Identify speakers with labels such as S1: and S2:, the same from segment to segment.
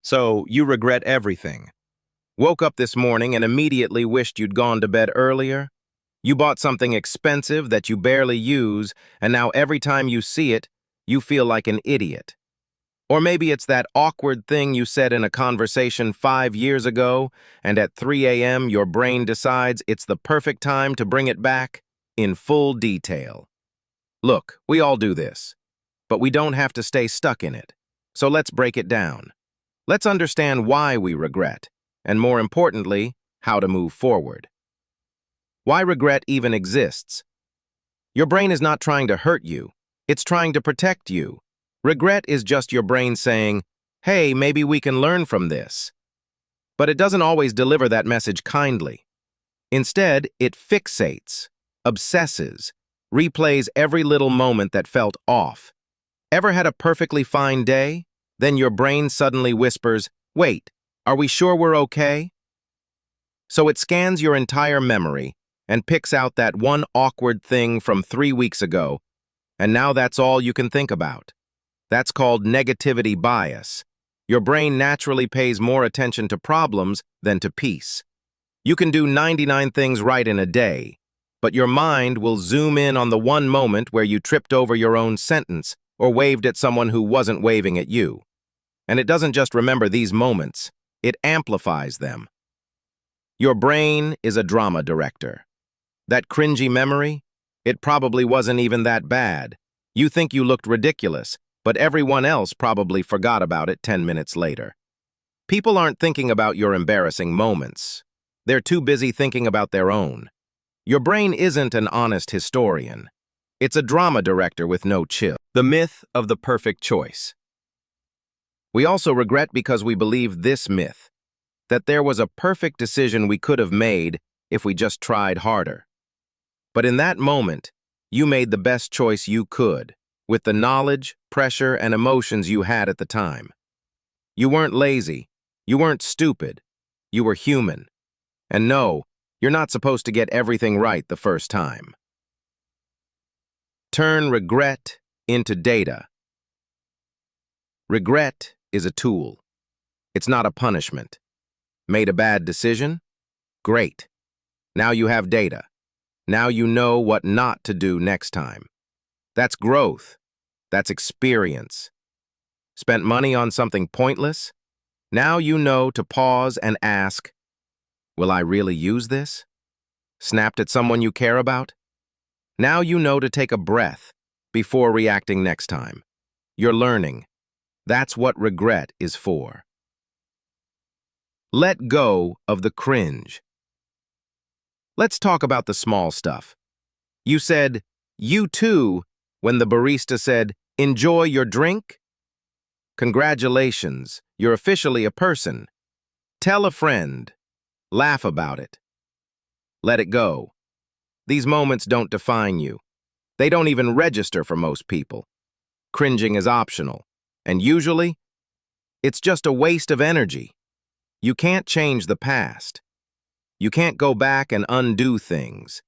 S1: So you regret everything. Woke up this morning and immediately wished you'd gone to bed earlier. You bought something expensive that you barely use, and now every time you see it, you feel like an idiot. Or maybe it's that awkward thing you said in a conversation 5 years ago, and at 3 a.m. your brain decides it's the perfect time to bring it back in full detail. Look, we all do this, but we don't have to stay stuck in it. So let's break it down. Let's understand why we regret, and more importantly, how to move forward. Why regret even exists? Your brain is not trying to hurt you, it's trying to protect you. Regret is just your brain saying, hey, maybe we can learn from this. But it doesn't always deliver that message kindly. Instead, it fixates, obsesses, replays every little moment that felt off. Ever had a perfectly fine day? Then your brain suddenly whispers, wait, are we sure we're okay? So it scans your entire memory and picks out that one awkward thing from 3 weeks ago, and now that's all you can think about. That's called negativity bias. Your brain naturally pays more attention to problems than to peace. You can do 99 things right in a day, but your mind will zoom in on the one moment where you tripped over your own sentence or waved at someone who wasn't waving at you. And it doesn't just remember these moments, it amplifies them. Your brain is a drama director. That cringy memory, it probably wasn't even that bad. You think you looked ridiculous, but everyone else probably forgot about it 10 minutes later. People aren't thinking about your embarrassing moments. They're too busy thinking about their own. Your brain isn't an honest historian. It's a drama director with no chill. The myth of the perfect choice. We also regret because we believe this myth, that there was a perfect decision we could have made if we just tried harder. But in that moment, you made the best choice you could, with the knowledge, pressure, and emotions you had at the time. You weren't lazy, you weren't stupid, you were human. And no, you're not supposed to get everything right the first time. Turn regret into data. Regret is a tool. It's not a punishment. Made a bad decision? Great. Now you have data. Now you know what not to do next time. That's growth. That's experience. Spent money on something pointless? Now you know to pause and ask, will I really use this? Snapped at someone you care about? Now you know to take a breath before reacting next time. You're learning. That's what regret is for. Let go of the cringe. Let's talk about the small stuff. You said, you too, when the barista said, enjoy your drink? Congratulations, you're officially a person. Tell a friend. Laugh about it. Let it go. These moments don't define you. They don't even register for most people. Cringing is optional, and usually, it's just a waste of energy. You can't change the past. You can't go back and undo things.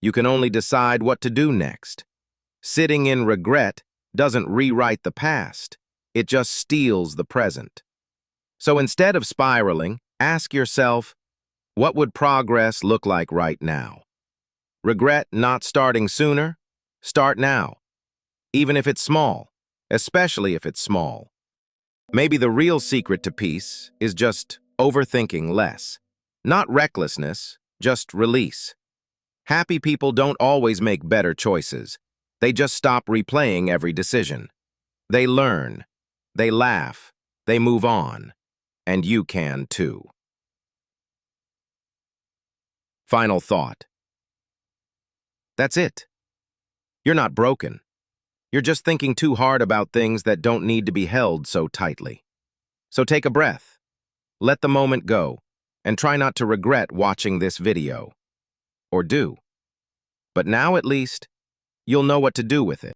S1: You can only decide what to do next. Sitting in regret doesn't rewrite the past. It just steals the present. So instead of spiraling, ask yourself, what would progress look like right now? Regret not starting sooner? Start now. Even if it's small, especially if it's small. Maybe the real secret to peace is just overthinking less. Not recklessness, just release. Happy people don't always make better choices. They just stop replaying every decision. They learn, they laugh, they move on. And you can too. Final thought. That's it. You're not broken. You're just thinking too hard about things that don't need to be held so tightly. So take a breath. Let the moment go, and try not to regret watching this video. Or do. But now at least, you'll know what to do with it.